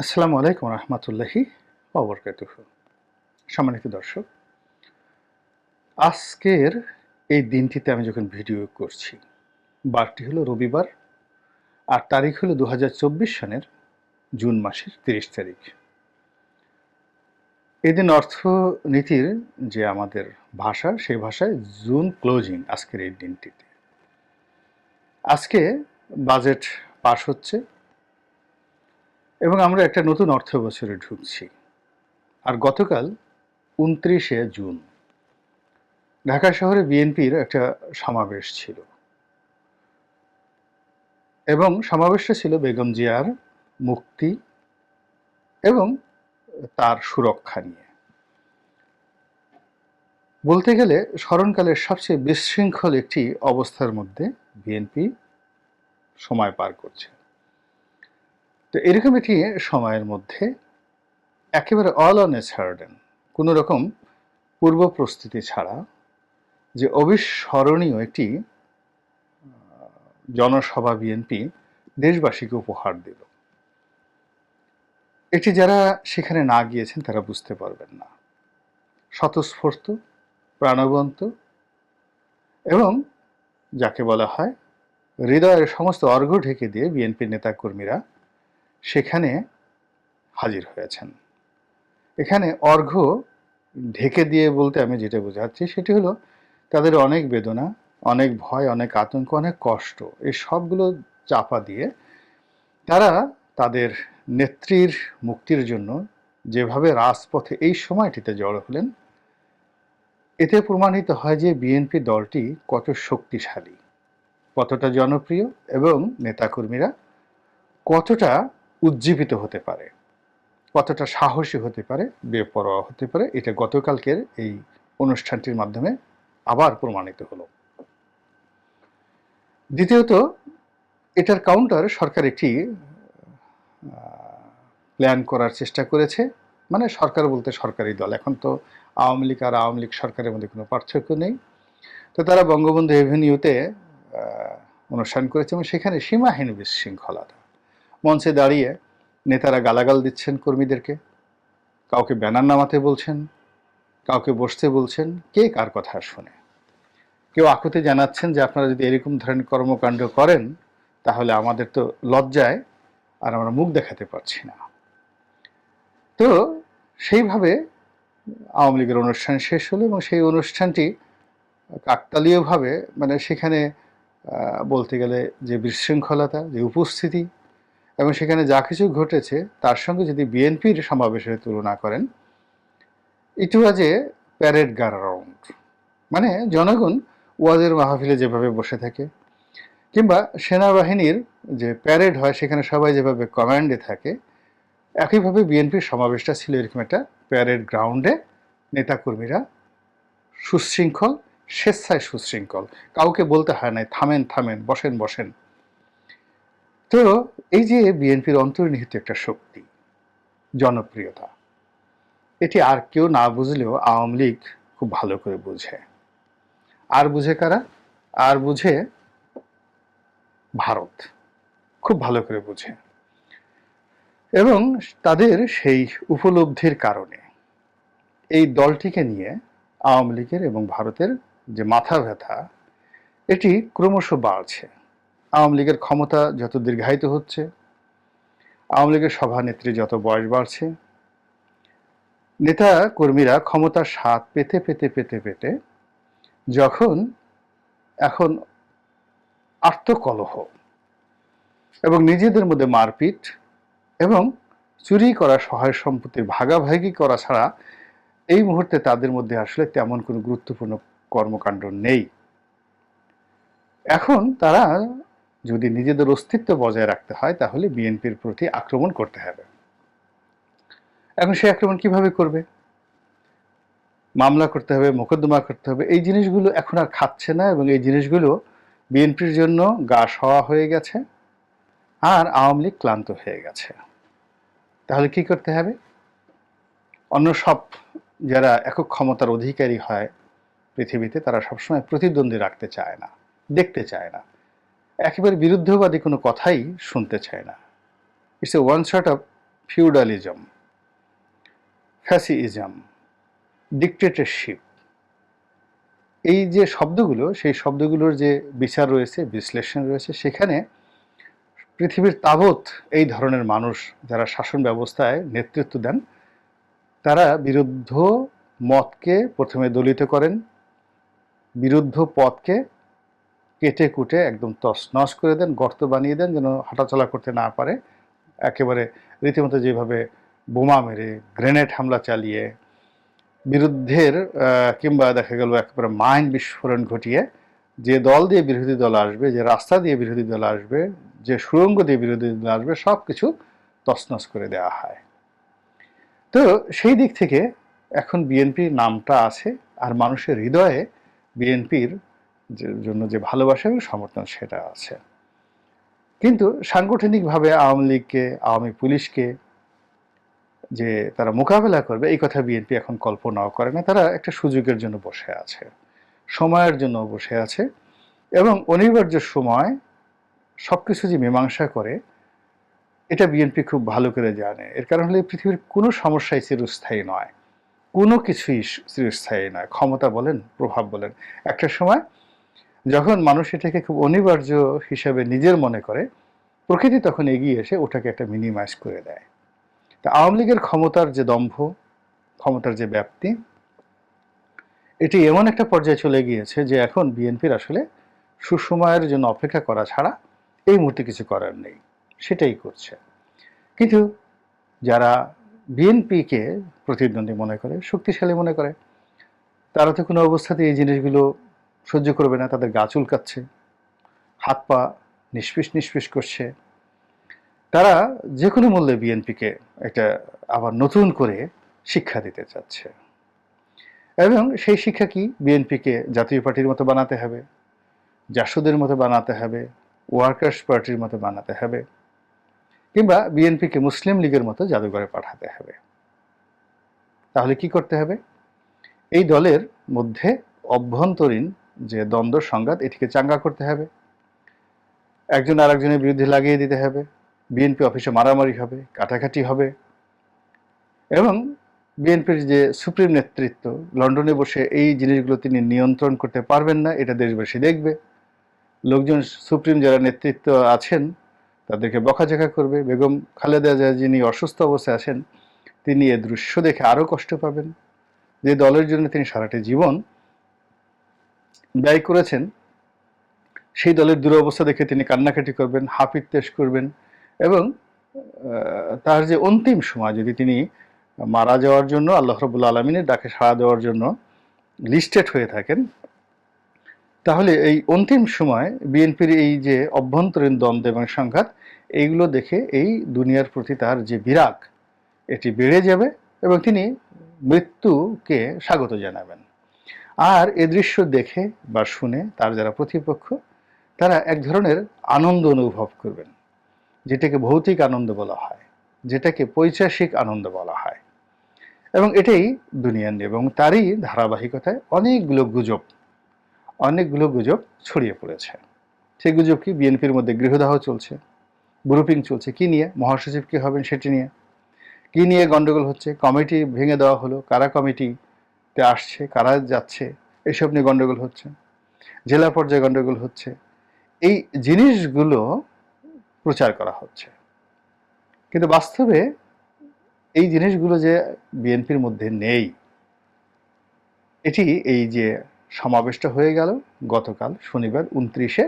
আসসালামু আলাইকুম রহমতুল্লাহি ওয়া বারাকাতুহু। সম্মানিত দর্শক, আজকের এই দিনটিতে আমি যখন ভিডিও করছি, বারটি হলো রবিবার আর তারিখ হলো ২০২৪ সনের জুন মাসের ৩০ তারিখ। এদিন অর্থনীতির যে আমাদের ভাষা, সেই ভাষায় জুন ক্লোজিং আজকের এই দিনটিতে। আজকে বাজেট পাস হচ্ছে এবং আমরা একটা নতুন অর্থ বছরে ঢুকছি। আর গতকাল ২৯শে জুন ঢাকা শহরে বিএনপির একটা সমাবেশ ছিল এবং সমাবেশটা ছিল বেগম জিয়ার মুক্তি এবং তার সুরক্ষা নিয়ে। বলতে গেলে স্মরণকালের সবচেয়ে বিশৃঙ্খল একটি অবস্থার মধ্যে বিএনপি সময় পার করছে। তো এরকম একটি সময়ের মধ্যে একেবারে অল অন এ সার্ডেন, কোনো রকম পূর্ব প্রস্তুতি ছাড়া যে অবিস্মরণীয় একটি জনসভা বিএনপি দেশবাসীকে উপহার দিল, এটি যারা সেখানে না গিয়েছেন তারা বুঝতে পারবেন না। স্বতঃস্ফূর্ত, প্রাণবন্ত এবং যাকে বলা হয় হৃদয়ের সমস্ত অর্ঘ্য ঢেকে দিয়ে বিএনপির নেতাকর্মীরা সেখানে হাজির হয়েছেন। এখানে অর্ঘ্য ঢেকে দিয়ে বলতে আমি যেটা বোঝাচ্ছি সেটি হলো তাদের অনেক বেদনা, অনেক ভয়, অনেক আতঙ্ক, অনেক কষ্ট, এই সবগুলো চাপা দিয়ে তারা তাদের নেত্রীর মুক্তির জন্য যেভাবে রাজপথে এই সময়টিতে জড়ো হলেন, এতে প্রমাণিত হয় যে বিএনপি দলটি কত শক্তিশালী, কতটা জনপ্রিয় এবং নেতাকর্মীরা কতটা উজ্জীবিত হতে পারে, কতটা সাহসী হতে পারে, বেপরোয়া হতে পারে। এটা গতকালকের এই অনুষ্ঠানটির মাধ্যমে আবার প্রমাণিত হলো। দ্বিতীয়ত, এটার কাউন্টার সরকার একটি প্ল্যান করার চেষ্টা করেছে। মানে সরকার বলতে সরকারি দল, এখন তো আওয়ামী লীগ আর আওয়ামী লীগ সরকারের মধ্যে কোনো পার্থক্য নেই। তো তারা বঙ্গবন্ধু এভিনিউতে অনুষ্ঠান করেছে এবং সেখানে সীমাহীন বিশৃঙ্খলতা। মঞ্চে দাঁড়িয়ে নেতারা গালাগাল দিচ্ছেন কর্মীদেরকে, কাউকে ব্যানার নামাতে বলছেন, কাউকে বসতে বলছেন, কে কার কথা শুনে। কেউ আকুতি জানাচ্ছেন যে আপনারা যদি এরকম ধরনের কর্মকাণ্ড করেন তাহলে আমাদের তো লজ্জায় আর আমরা মুখ দেখাতে পারছি না। তো সেইভাবে আওয়ামী লীগের অনুষ্ঠান শেষ হলো এবং সেই অনুষ্ঠানটি কাকতালীয়ভাবে, মানে সেখানে বলতে গেলে যে বিশৃঙ্খলতা, যে উপস্থিতি এবং সেখানে যা কিছু ঘটেছে তার সঙ্গে যদি বিএনপির সমাবেশের তুলনা করেন, ইট ওয়াজ এ প্যারেড গ্রাউন্ড। মানে জনগণ ওয়াজের মাহফিলে যেভাবে বসে থাকে কিংবা সেনাবাহিনীর যে প্যারেড হয় সেখানে সবাই যেভাবে কমান্ডে থাকে, একইভাবে বিএনপির সমাবেশটা ছিল এরকম একটা প্যারেড গ্রাউন্ডে। নেতাকর্মীরা সুশৃঙ্খল, স্বেচ্ছায় সুশৃঙ্খল, কাউকে বলতে হয় নাই থামেন থামেন, বসেন বসেন। তো এই যে বিএনপির অন্তর্নিহিত একটা শক্তি, জনপ্রিয়তা, এটি আর কেউ না বুঝলেও আওয়ামী লীগ খুব ভালো করে বুঝে। আর বুঝে কারা? আর বুঝে ভারত, খুব ভালো করে বুঝে। এবং তাদের সেই উপলব্ধির কারণে এই দলটিকে নিয়ে আওয়ামী লীগের এবং ভারতের যে মাথা ব্যথা, এটি ক্রমশ বাড়ছে। আওয়ামী লীগের ক্ষমতা যত দীর্ঘায়িত হচ্ছে, আওয়ামী লীগের সভানেত্রী যত বয়স বাড়ছে, নেতা কর্মীরা ক্ষমতার স্বাদ পেতে পেতে পেতে পেতে যখন এখন আত্মকলহ এবং নিজেদের মধ্যে মারপিট এবং চুরি করা সহায় সম্পত্তির ভাগাভাগি করা ছাড়া এই মুহূর্তে তাদের মধ্যে আসলে তেমন কোনো গুরুত্বপূর্ণ কর্মকাণ্ড নেই। এখন তারা যদি নিজেদের অস্তিত্ব বজায় রাখতে হয় তাহলে বিএনপির প্রতি আক্রমণ করতে হবে। এখন সে আক্রমণ কিভাবে করবে? মামলা করতে হবে, মোকদ্দমা করতে হবে। এই জিনিসগুলো এখন আর খাচ্ছে না এবং এই জিনিসগুলো বিএনপির জন্য গা সওয়া হয়ে গেছে আর আওয়ামী লীগ ক্লান্ত হয়ে গেছে। তাহলে কি করতে হবে? অন্য সব যারা একক ক্ষমতার অধিকারী হয় পৃথিবীতে, তারা সবসময় প্রতিদ্বন্দ্বী রাখতে চায় না, দেখতে চায় না, একেবারে বিরুদ্ধবাদী কোনো কথাই শুনতে চায় না। It's a one shot of feudalism, fascism, dictatorship, এই যে শব্দগুলো, সেই শব্দগুলোর যে বিচার রয়েছে, বিশ্লেষণ রয়েছে, সেখানে পৃথিবীর তাবৎ এই ধরনের মানুষ যারা শাসন ব্যবস্থায় নেতৃত্ব দেন, তারা বিরুদ্ধ মতকে প্রথমে দলিত করেন, বিরুদ্ধ পথকে কেটে কুটে একদম তছনছ করে দেন, গর্ত বানিয়ে দেন যেন হাঁটাচলা করতে না পারে। একেবারে রীতিমতো যেভাবে বোমা মেরে, গ্রেনেড হামলা চালিয়ে, বিরুদ্ধের কিংবা দেখা গেল একেবারে মাইন বিস্ফোরণ ঘটিয়ে যে দল দিয়ে বিরোধী দল আসবে, যে রাস্তা দিয়ে বিরোধী দল আসবে, যে সুড়ঙ্গ দিয়ে বিরোধী দল আসবে, সব কিছু তছনছ করে দেওয়া হয়। তো সেই দিক থেকে এখন বিএনপির নামটা আছে, আর মানুষের হৃদয়ে বিএনপির জন্য যে ভালোবাসা এবং সমর্থন সেটা আছে। কিন্তু সাংগঠনিকভাবে আওয়ামী লীগকে, আওয়ামী পুলিশকে যে তারা মোকাবেলা করবে, এই কথা বিএনপি এখন কল্পনাও করে না। তারা একটা সুযোগের জন্য বসে আছে, সময়ের জন্য বসে আছে, এবং অনিবার্য সময় সবকিছু যে মীমাংসা করে এটা বিএনপি খুব ভালো করে জানে। এর কারণ হলো পৃথিবীর কোনো সমস্যাই চিরস্থায়ী নয়, কোনো কিছুই চিরস্থায়ী নয়। ক্ষমতা বলেন, প্রভাব বলেন, একটা সময় যখন মানুষ এটাকে খুব অনিবার্য হিসাবে নিজের মনে করে, প্রকৃতি তখন এগিয়ে এসে ওটাকে একটা মিনিমাইজ করে দেয়। তা আওয়ামী লীগের ক্ষমতার যে দম্ভ, ক্ষমতার যে ব্যাপ্তি, এটি এমন একটা পর্যায়ে চলে গিয়েছে যে এখন বিএনপির আসলে সুসময়ের জন্য অপেক্ষা করা ছাড়া এই মুহূর্তে কিছু করার নেই, সেটাই করছে। কিন্তু যারা বিএনপিকে প্রতিদ্বন্দ্বী মনে করে, শক্তিশালী মনে করে, তারা তো কোনো অবস্থাতে এই জিনিসগুলো সহ্য করবে না। তাদের গা চুলকাচ্ছে, হাত পা নিষ্পিস নিষ্পিস করছে। তারা যে কোনো মূল্যে বিএনপিকে একটা আবার নতুন করে শিক্ষা দিতে চাচ্ছে, এবং সেই শিক্ষা কি? বিএনপিকে জাতীয় পার্টির মতো বানাতে হবে, জাসদের মতো বানাতে হবে, ওয়ার্কার্স পার্টির মতো বানাতে হবে, কিংবা বিএনপিকে মুসলিম লীগের মতো জাদুঘরে পাঠাতে হবে। তাহলে কি করতে হবে? এই দলের মধ্যে অভ্যন্তরীণ যে দ্বন্দ্ব সংঘাত, এটিকে চাঙ্গা করতে হবে, একজন আরেকজনের বিরুদ্ধে লাগিয়ে দিতে হবে, বিএনপি অফিসে মারামারি হবে, কাটাকাটি হবে, এবং বিএনপির যে সুপ্রিম নেতৃত্ব লন্ডনে বসে এই জিনিসগুলো তিনি নিয়ন্ত্রণ করতে পারবেন না, এটা দেশবাসী দেখবে। লোকজন সুপ্রিম যারা নেতৃত্ব আছেন তাদেরকে বকাঝকা করবে। বেগম খালেদা জিয়া যিনি অসুস্থ অবস্থায় আছেন, তিনি এ দৃশ্য দেখে আরও কষ্ট পাবেন। যে দলের জন্য তিনি সারাটি জীবন ব্যয় করেছেন, সেই দলের দুরবস্থা দেখে তিনি কান্নাকাটি করবেন, হাপিত্তেশ করবেন, এবং তার যে অন্তিম সময় যদি তিনি মারা যাওয়ার জন্য আল্লাহ রাব্বুল আলামিনের ডাকে সাড়া দেওয়ার জন্য লিস্টেড হয়ে থাকেন, তাহলে এই অন্তিম সময় বিএনপির এই যে অভ্যন্তরীণ দ্বন্দ্ব এবং সংঘাত, এইগুলো দেখে এই দুনিয়ার প্রতি তার যে বিরাগ, এটি বেড়ে যাবে এবং তিনি মৃত্যুকে স্বাগত জানাবেন। আর এ দৃশ্য দেখে বা শুনে তার যারা প্রতিপক্ষ, তারা এক ধরনের আনন্দ অনুভব করবেন, যেটাকে ভৌতিক আনন্দ বলা হয়, যেটাকে পৈশাসিক আনন্দ বলা হয়, এবং এটাই দুনিয়ার নিয়ম। এবং তারই ধারাবাহিকতায় অনেকগুলো গুজব ছড়িয়ে পড়েছে। সেই গুজব কি? বিএনপির মধ্যে গৃহদাহ চলছে, গ্রুপিং চলছে। কি নিয়ে? মহাসচিব কি হবেন সেটি নিয়ে। কি নিয়ে গন্ডগোল হচ্ছে? কমিটি ভেঙে দেওয়া হলো, কারা কমিটিতে আসছে, কারা যাচ্ছে, এসব নিয়ে গন্ডগোল হচ্ছে। জেলা পর্যায়ে গন্ডগোল হচ্ছে। এই জিনিসগুলো প্রচার করা হচ্ছে, কিন্তু বাস্তবে এই জিনিসগুলো যে বিএনপির মধ্যে নেই, এটি এই যে সমাবেশটা হয়ে গেল গতকাল শনিবার 29শে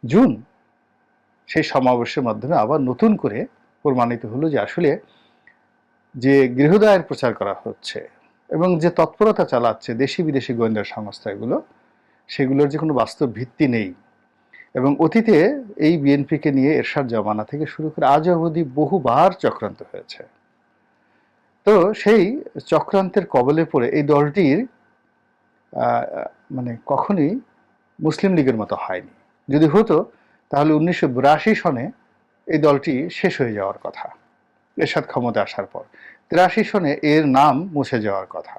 জুন, সেই সমাবেশের মাধ্যমে আবার নতুন করে প্রমাণিত হলো যে আসলে যে গৃহদায়ের প্রচার করা হচ্ছে এবং যে তৎপরতা চালাচ্ছে দেশি বিদেশি গোয়েন্দা সংস্থাগুলো, সেগুলোর যে কোনো বাস্তব ভিত্তি নেই। এবং অতীতে এই বিএনপিকে নিয়ে এরশাদ জমানা থেকে শুরু করে আজ অবধি বহুবার চক্রান্ত হয়েছে। তো সেই চক্রান্তের কবলে পড়ে এই দলটির মানে কখনোই মুসলিম লীগের মতো হয়নি। যদি হতো তাহলে 1982 সনে এই দলটি শেষ হয়ে যাওয়ার কথা, এরশাদ ক্ষমতা আসার পর 83 সনে এর নাম মুছে যাওয়ার কথা,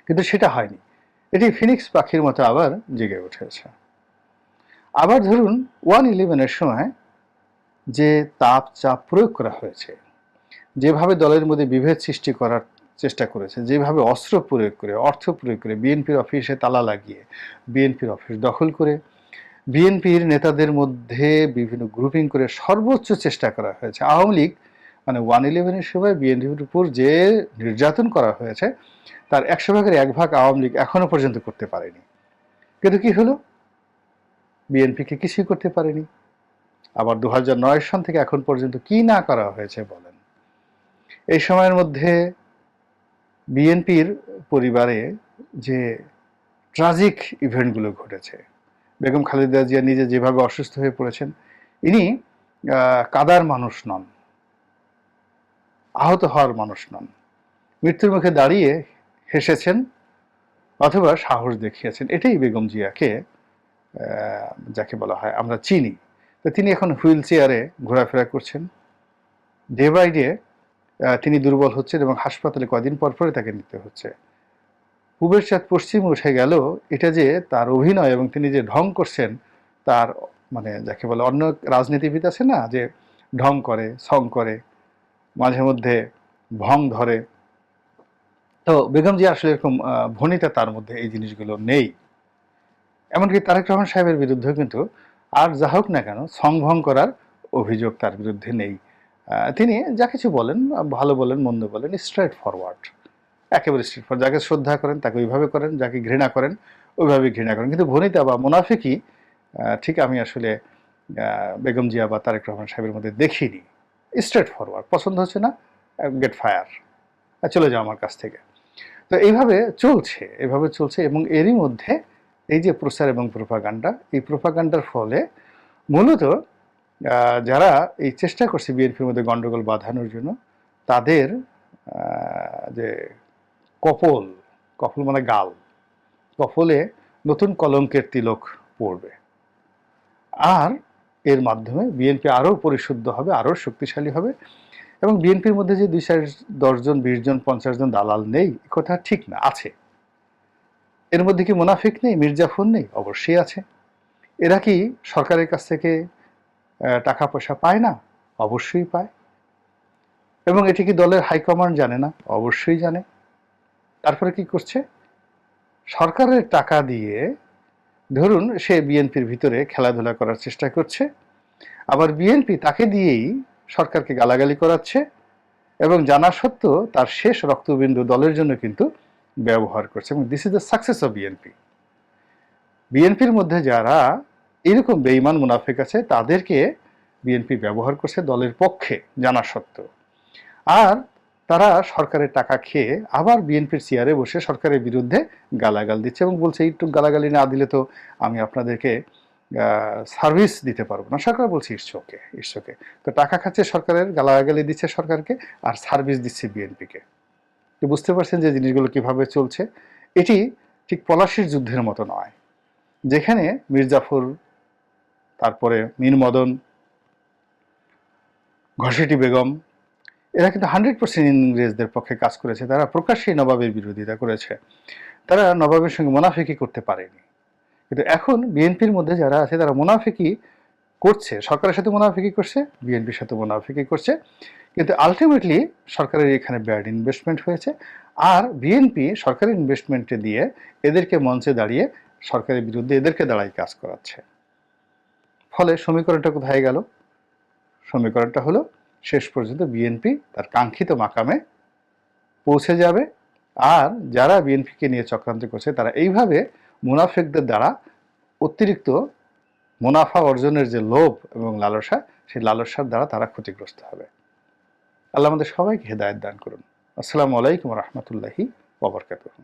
কিন্তু সেটা হয়নি। এটি ফিনিক্স পাখির মতো আবার জেগে উঠেছে। আবার ধরুন 1/11-এর সময় যে তাপ চাপ প্রয়োগ করা হয়েছে, যেভাবে দলের মধ্যে বিভেদ সৃষ্টি করার চেষ্টা করেছে, যেভাবে অস্ত্র প্রয়োগ করে, অর্থ প্রয়োগ করে, বিএনপির অফিসে তালা লাগিয়ে, বিএনপির অফিস দখল করে, বিএনপির নেতাদের মধ্যে বিভিন্ন গ্রুপিং করে সর্বোচ্চ চেষ্টা করা হয়েছে। আওয়ামী লীগ মানে 111-এর সময় বিএনপির উপর যে নির্যাতন করা হয়েছে তার 100 ভাগের 1 ভাগ আওয়ামী লীগ এখনো পর্যন্ত করতে পারেনি। কিন্তু কি হলো, বিএনপিকে কিছুই করতে পারেনি। আবার 2009 সন থেকে এখন পর্যন্ত কি না করা হয়েছে বলেন। এই সময়ের মধ্যে বিএনপির পরিবারে যে ট্রাজিক ইভেন্টগুলো ঘটেছে, বেগম খালেদা জিয়া নিজে যেভাবে অসুস্থ হয়ে পড়েছেন, ইনি কাদার মানুষ নন, আহত হওয়ার মানুষ নন, মৃত্যুর মুখে দাঁড়িয়ে হেসেছেন অথবা সাহস দেখিয়েছেন। এটাই বেগম জিয়াকে যাকে বলা হয় আমরা চিনি। তো তিনি এখন হুইল চেয়ারে ঘোরাফেরা করছেন, ডে বাই ডে তিনি দুর্বল হচ্ছেন এবং হাসপাতালে কয়দিন পর পরে তাকে নিতে হচ্ছে। পূবের চাঁদ পশ্চিমে উঠে গেল, এটা যে তার অভিনয় এবং তিনি যে ঢং করছেন তার মানে যাকে বলে, অন্য রাজনীতিবিদ আছে না যে ঢং করে, সং করে, মাঝে মধ্যে ভং ধরে, তো বেগম জিয়া আসলে এরকম ভনিতা তার মধ্যে এই জিনিসগুলো নেই। এমনকি তারেক রহমান সাহেবের বিরুদ্ধেও কিন্তু আর যা হোক না কেন সংভং করার অভিযোগ তার বিরুদ্ধে নেই। তিনি যা কিছু বলেন, ভালো বলেন মন্দ বলেন, স্ট্রেট ফরওয়ার্ড, একেবারে স্ট্রেট ফরওয়ার্ড। যাকে শ্রদ্ধা করেন তাকে ওইভাবে করেন, যাকে ঘৃণা করেন ওইভাবে ঘৃণা করেন। কিন্তু ভনিতা বা মুনাফিকি ঠিক আমি আসলে বেগম জিয়া বা তারেক রহমান সাহেবের মধ্যে দেখিনি। স্ট্রেট ফরওয়ার্ড, পছন্দ হচ্ছে না, গেট ফায়ার, চলে যাও আমার কাছ থেকে। তো এইভাবে চলছে, এভাবে চলছে। এবং এরই মধ্যে এই যে প্রচার এবং প্রোপাগান্ডা, এই প্রোপাগান্ডার ফলে মূলত যারা এই চেষ্টা করছে বিএনপির মধ্যে গন্ডগোল বাঁধানোর জন্য, তাদের যে কপল, কপল মানে গাল, কপলে নতুন কলঙ্কের তিলক পড়বে। আর এর মাধ্যমে বিএনপি আরও পরিশুদ্ধ হবে, আরও শক্তিশালী হবে। এবং বিএনপির মধ্যে যে 2-4 জন 20 জন 50 জন দালাল নেই, কথা ঠিক না, আছে। এর মধ্যে কি মুনাফিক নেই, মির্জাফর নেই? অবশ্যই আছে। এরা কি সরকারের কাছ থেকে টাকা পয়সা পায় না? অবশ্যই পায়। এবং এটি কি দলের হাইকমান্ড জানে না? অবশ্যই জানে। তারপরে কি করছে? সরকারের টাকা দিয়ে ধরুন সে বিএনপির ভিতরে খেলাধুলা করার চেষ্টা করছে, আবার বিএনপি তাকে দিয়েই সরকারকে গালাগালি করাচ্ছে এবং জানা সত্ত্বেও তার শেষ রক্তবিন্দু দলের জন্য কিন্তু ব্যবহার করছে। এবং this is the success of BNP. বিএনপির মধ্যে যারা এরকম বেঈমান মুনাফিক আছে তাদেরকে বিএনপি ব্যবহার করছে দলের পক্ষে জানা সত্ত্বেও। আর তারা সরকারের টাকা খেয়ে আবার বিএনপির চেয়ারে বসে সরকারের বিরুদ্ধে গালাগাল দিচ্ছে এবং বলছে একটু গালাগালি না দিলে তো আমি আপনাদেরকে সার্ভিস দিতে পারবো না। সরকার বলছে ইটস ওকে। তো টাকা খাচ্ছে সরকারের, গালাগালি দিচ্ছে সরকারকে, আর সার্ভিস দিচ্ছে বিএনপিকে। তো বুঝতে পারছেন যে জিনিসগুলো কিভাবে চলছে। এটি ঠিক পলাশির যুদ্ধের মতো নয়, যেখানে মির্জাফর, তারপরে মীর মদন, ঘসেটি বেগম, এরা কিন্তু 100% ইংরেজদের পক্ষে কাজ করেছে। তারা প্রকাশ্যেই নবাবের বিরোধিতা করেছে, তারা নবাবের সঙ্গে মুনাফিকি করতে পারেনি। কিন্তু এখন বিএনপির মধ্যে যারা আছে তারা মুনাফিকি করছে, সরকারের সাথে মুনাফিকি করছে, বিএনপির সাথে মুনাফিকি করছে। কিন্তু আলটিমেটলি সরকারের এখানে ব্যাড ইনভেস্টমেন্ট হয়েছে, আর বিএনপি সরকারি ইনভেস্টমেন্টে দিয়ে এদেরকে মঞ্চে দাঁড়িয়ে সরকারের বিরুদ্ধে এদেরকে দাঁড়াই কাজ করাচ্ছে। ফলে সমীকরণটা কোথায় গেল? সমীকরণটা হলো শেষ পর্যন্ত বিএনপি তার কাঙ্ক্ষিত মাকামে পৌঁছে যাবে। আর যারা বিএনপিকে নিয়ে চক্রান্ত করছে তারা এইভাবে মুনাফিকদের দ্বারা অতিরিক্ত মুনাফা অর্জনের যে লোভ এবং লালসা, সেই লালসার দ্বারা তারা ক্ষতিগ্রস্ত হবে। আল্লাহ আমাদের সবাইকে হেদায়েত দান করুন। আসসালামু আলাইকুম ওয়া রাহমাতুল্লাহি ওয়া বারাকাতুহু।